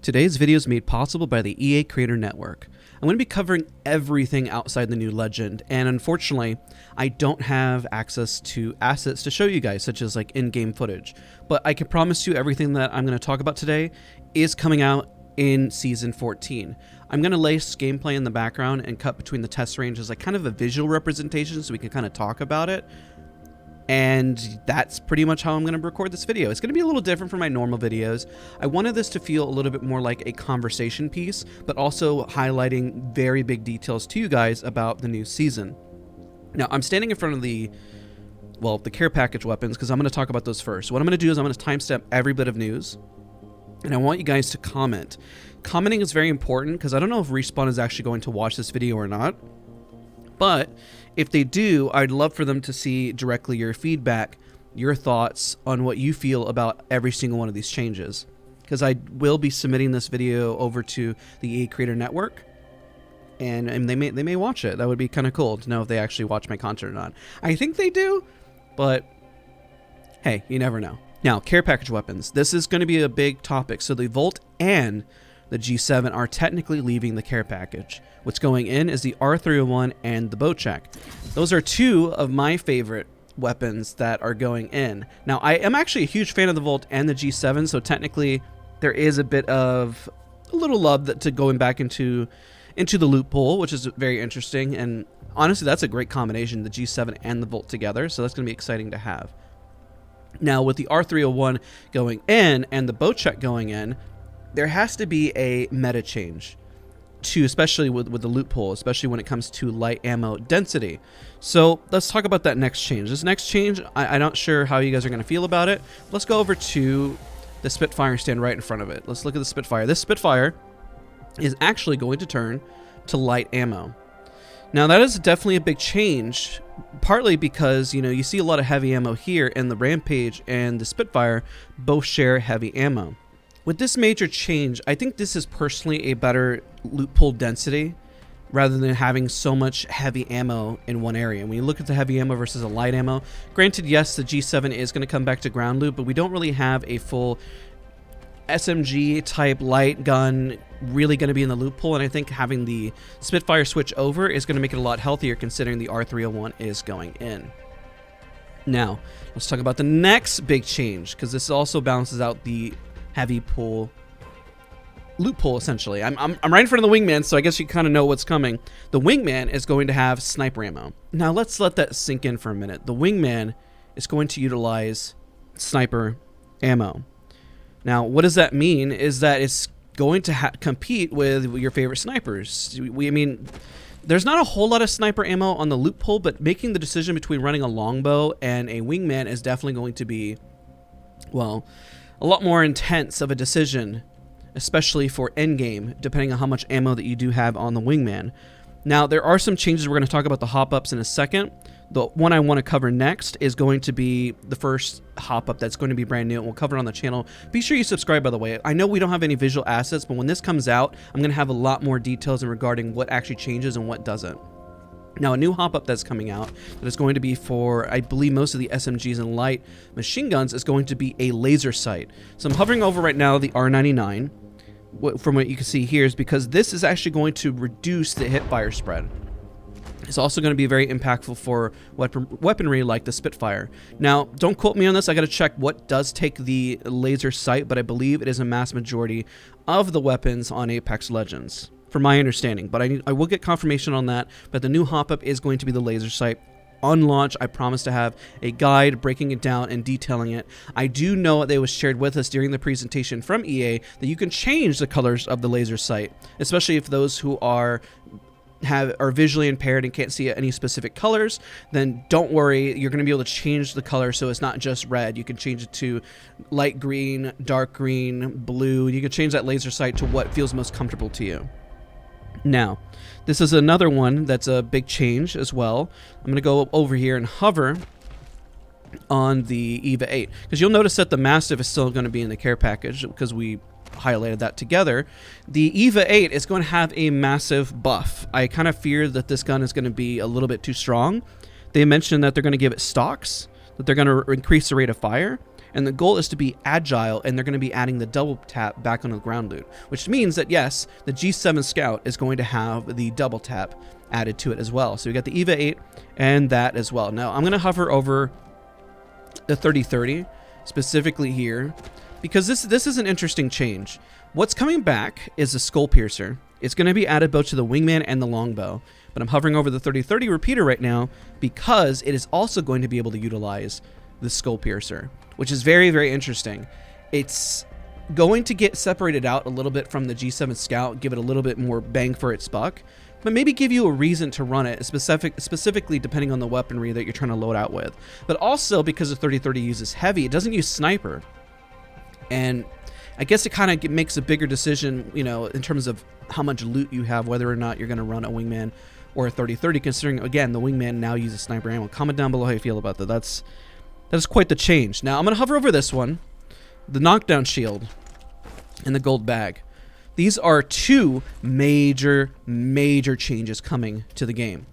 Today's video is made possible by the EA Creator Network. I'm going to be covering everything outside the new legend, and unfortunately, I don't have access to assets to show you guys, such as like in-game footage. But I can promise you everything that I'm going to talk about today is coming out in Season 14. I'm going to lace gameplay in the background and cut between the test range as like kind of a visual representation so we can kind of talk about it. And that's pretty much how I'm going to record this video. It's going to be a little different from my normal videos. I wanted this to feel a little bit more like a conversation piece, but also highlighting very big details to you guys about the new season. Now, I'm standing in front of the care package weapons because I'm going to talk about those first. So what I'm going to do is I'm going to timestamp every bit of news, and I want you guys to comment. Commenting is very important because I don't know if Respawn is actually going to watch this video or not. But if they do, I'd love for them to see directly your feedback, your thoughts on what you feel about every single one of these changes. Because I will be submitting this video over to the EA Creator Network, and they may watch it. That would be kind of cool to know if they actually watch my content or not. I think they do, but hey, you never know. Now, care package weapons. This is going to be a big topic. So the Volt and the G7 are technically leaving the care package. What's going in is the R301 and the Bocek. Those are two of my favorite weapons that are going in. Now, I am actually a huge fan of the Volt and the G7, so technically there is a bit of a little love to going back into the loot pool, which is very interesting. And honestly, that's a great combination, the G7 and the Volt together, so that's going to be exciting to have. Now, with the R301 going in and the Bocek going in, there has to be a meta change, especially with the loot pool, especially when it comes to light ammo density. So let's talk about that next change. This next change, I'm not sure how you guys are going to feel about it. Let's go over to the Spitfire and stand right in front of it. Let's look at the Spitfire. This Spitfire is actually going to turn to light ammo. Now that is definitely a big change, partly because, you know, you see a lot of heavy ammo here, and the Rampage and the Spitfire both share heavy ammo. With this major change, I think this is personally a better loot pool density rather than having so much heavy ammo in one area. When you look at the heavy ammo versus a light ammo, granted, yes, the G7 is going to come back to ground loot, but we don't really have a full SMG type light gun really going to be in the loot pool, and I think having the Spitfire switch over is going to make it a lot healthier considering the R301 is going in. Now, let's talk about the next big change, because this also balances out the heavy pool loot pool essentially. I'm right in front of the Wingman, so I guess you kind of know what's coming. The Wingman is going to have sniper ammo. Now let's let that sink in for a minute. The Wingman is going to utilize sniper ammo. Now what does that mean is that it's going to compete with your favorite snipers. I mean, there's not a whole lot of sniper ammo on the loot pool, but making the decision between running a longbow and a Wingman is definitely going to be, well, a lot more intense of a decision, especially for endgame, depending on how much ammo that you do have on the Wingman. Now, there are some changes. We're going to talk about the hop-ups in a second. The one I want to cover next is going to be the first hop-up that's going to be brand new, and we'll cover it on the channel. Be sure you subscribe, by the way. I know we don't have any visual assets, but when this comes out, I'm going to have a lot more details in regarding what actually changes and what doesn't. Now, a new hop-up that's coming out that is going to be for, I believe, most of the SMGs and light machine guns is going to be a laser sight. So I'm hovering over right now the R99. From what you can see here is because this is actually going to reduce the hip fire spread. It's also going to be very impactful for weaponry like the Spitfire. Now, don't quote me on this. I got to check what does take the laser sight, but I believe it is a mass majority of the weapons on Apex Legends, from my understanding, but I will get confirmation on that. But the new hop-up is going to be the laser sight. On launch, I promise to have a guide breaking it down and detailing it. I do know that it was shared with us during the presentation from EA that you can change the colors of the laser sight, especially if those who are visually impaired and can't see any specific colors. Then don't worry, you're going to be able to change the color so it's not just red. You can change it to light green, dark green, blue. You can change that laser sight to what feels most comfortable to you. Now, this is another one that's a big change as well. I'm going to go over here and hover on the EVA 8, because you'll notice that the Mastiff is still going to be in the care package because we highlighted that together. The EVA 8 is going to have a massive buff. I kind of fear that this gun is going to be a little bit too strong. They mentioned that they're going to give it stocks, that they're going to increase the rate of fire. And the goal is to be agile, and they're going to be adding the double tap back on the ground loot, which means that, yes, the G7 Scout is going to have the double tap added to it as well. So we got the EVA 8 and that as well. Now, I'm going to hover over the 3030 specifically here, because this is an interesting change. What's coming back is the Skull Piercer. It's going to be added both to the Wingman and the Longbow. But I'm hovering over the 3030 repeater right now because it is also going to be able to utilize the Skull Piercer, which is very, very interesting. It's going to get separated out a little bit from the G7 Scout, give it a little bit more bang for its buck, but maybe give you a reason to run it, specifically depending on the weaponry that you're trying to load out with. But also because the 3030 uses heavy, it doesn't use sniper. And I guess it kind of makes a bigger decision, you know, in terms of how much loot you have, whether or not you're going to run a Wingman or a 3030, considering, again, the Wingman now uses sniper ammo. Comment down below how you feel about that. That is quite the change. Now, I'm going to hover over this one, the knockdown shield and the gold bag. These are two major changes coming to the game.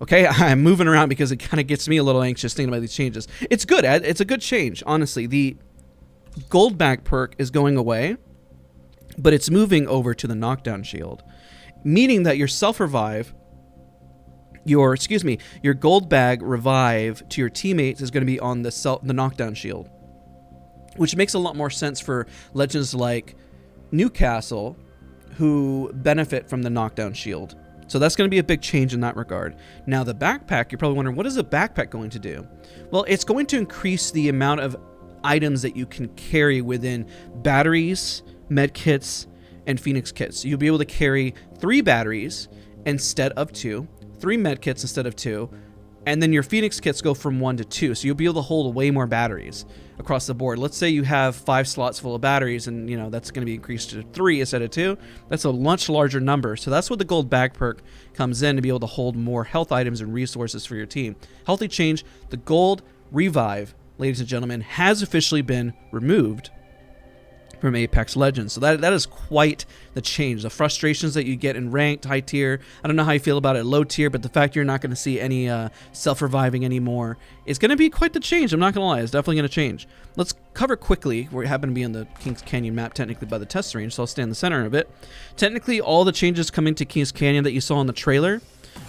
Okay, I'm moving around because it kind of gets me a little anxious thinking about these changes. It's good, Ed. It's a good change, honestly. The gold bag perk is going away, but it's moving over to the knockdown shield, meaning that your self-revive, your gold bag revive to your teammates is going to be on the knockdown shield, which makes a lot more sense for legends like Newcastle, who benefit from the knockdown shield. So that's going to be a big change in that regard. Now the backpack, you're probably wondering, what is a backpack going to do? Well, it's going to increase the amount of items that you can carry within batteries, med kits, and Phoenix kits. You'll be able to carry 3 batteries instead of 2, 3 med kits instead of 2, and then your Phoenix kits go from 1 to 2, so you'll be able to hold way more batteries across the board. Let's say you have 5 slots full of batteries, and you know that's going to be increased to 3 instead of 2. That's a much larger number, so that's what the gold bag perk comes in, to be able to hold more health items and resources for your team. Healthy change, the gold revive, ladies and gentlemen, has officially been removed from Apex Legends. So that is quite the change. The frustrations that you get in ranked, high tier, I don't know how you feel about it, low tier, but the fact you're not going to see any self-reviving anymore is going to be quite the change. I'm not going to lie, it's definitely going to change. Let's cover quickly. We happen to be on the Kings Canyon map technically by the test range, so I'll stay in the center of it. Technically, all the changes coming to Kings Canyon that you saw in the trailer,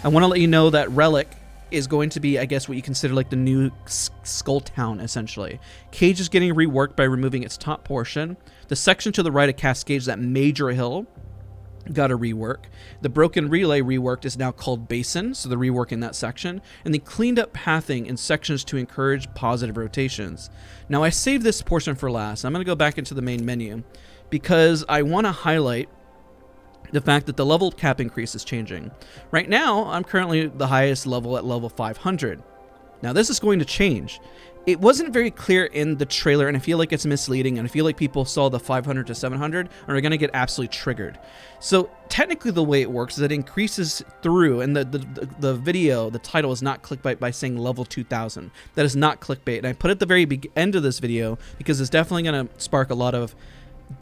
I want to let you know that Relic is going to be, I guess, what you consider like the new Skull Town, essentially. Cage is getting reworked by removing its top portion. The section to the right of Cascades, that major hill, got a rework. The Broken Relay reworked is now called Basin, so they're reworking that section. And they cleaned up pathing in sections to encourage positive rotations. Now, I saved this portion for last. I'm going to go back into the main menu because I want to highlight the fact that the level cap increase is changing. Right now, I'm currently the highest level at level 500. Now, this is going to change. It wasn't very clear in the trailer, and I feel like it's misleading, and I feel like people saw the 500 to 700 and are going to get absolutely triggered. So, technically, the way it works is that it increases through, and the video, the title is not clickbait by saying level 2000. That is not clickbait, and I put it at the very end of this video because it's definitely going to spark a lot of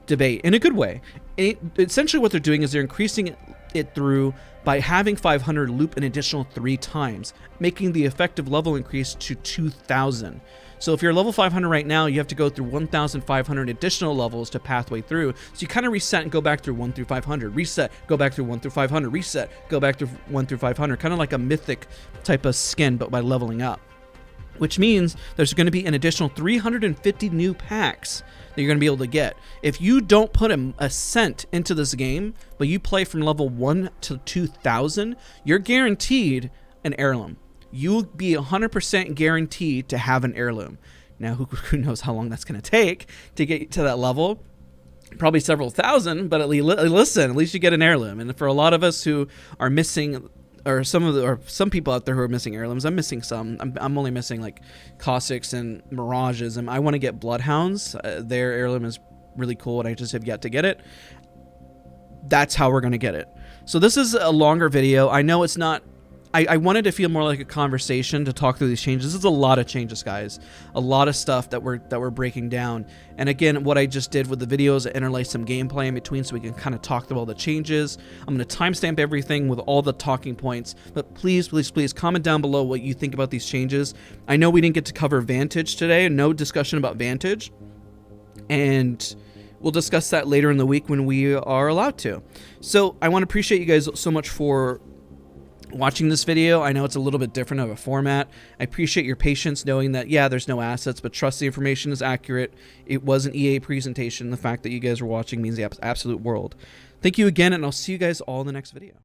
debate in a good way. Essentially what they're doing is they're increasing it through by having 500 loop an additional 3 times, making the effective level increase to 2000. So if you're level 500 right now, you have to go through 1500 additional levels to pathway through. So you kind of reset and go back through 1 through 500, reset, go back through 1 through 500, reset, go back through 1 through 500, kind of like a mythic type of skin, but by leveling up. Which means there's going to be an additional 350 new packs that you're going to be able to get. If you don't put a cent into this game, but you play from level 1 to 2000, you're guaranteed an heirloom. You'll be 100% guaranteed to have an heirloom. Now, who knows how long that's going to take to get to that level? Probably several thousand, but at least you get an heirloom. And for a lot of us who are missing, or some people out there who are missing heirlooms, I'm missing some. I'm only missing like Caustics and Mirages, and I want to get Bloodhounds. Their heirloom is really cool, and I just have yet to get it. That's how we're going to get it. So this is a longer video. I know it's not... I wanted to feel more like a conversation to talk through these changes. This is a lot of changes, guys. A lot of stuff that we're breaking down. And again, what I just did with the videos, I interlaced some gameplay in between so we can kind of talk through all the changes. I'm going to timestamp everything with all the talking points. But please, please, please comment down below what you think about these changes. I know we didn't get to cover Vantage today. No discussion about Vantage. and we'll discuss that later in the week when we are allowed to. So I want to appreciate you guys so much for watching this video. I know it's a little bit different of a format. I appreciate your patience knowing that, yeah, there's no assets, but trust the information is accurate. It was an EA presentation. The fact that you guys are watching means the absolute world. Thank you again, and I'll see you guys all in the next video.